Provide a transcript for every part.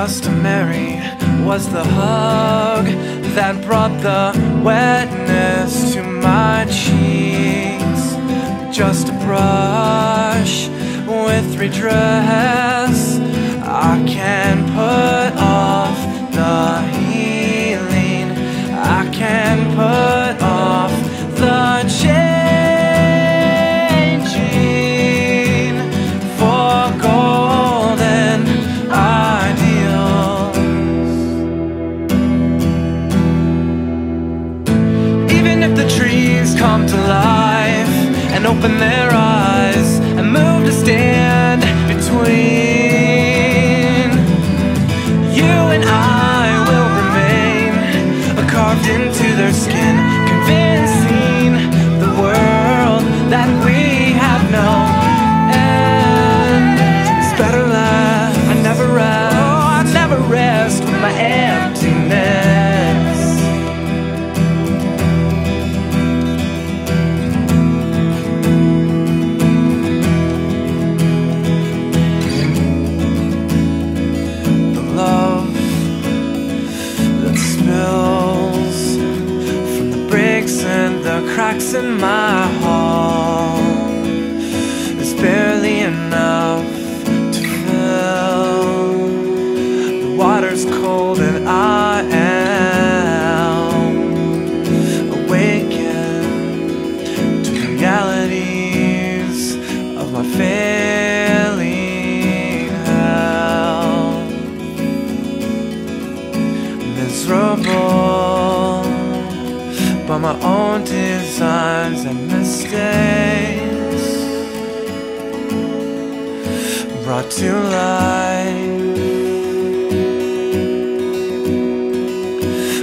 Customary was the hug that brought the wetness to my cheeks. Just a brush with redress. I can put off the healing. I can put off the changing for golden ideals. Even if the trees come to life and open their eyes and move to stand between, you and I will remain carved into their skin, convincing the world that we have no end. It's better that I never rest. Oh, I never rest with my emptiness. The love that spills from the bricks and the cracks in my hall is barely enough to fill. The water's cold and I am awakened to the realities of my failing health. Miserable by my own designs and mistakes, brought to life.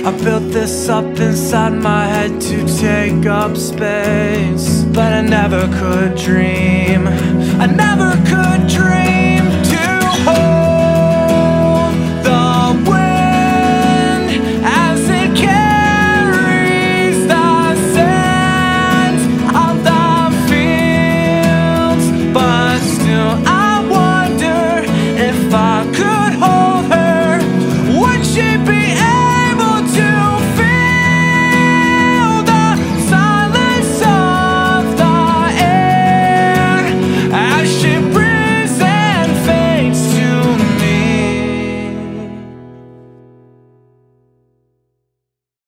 I built this up inside my head to take up space, but I never could dream, I never could dream to hold the wind as it carries the scent of the fields. But still I wonder if I could hold her, would she be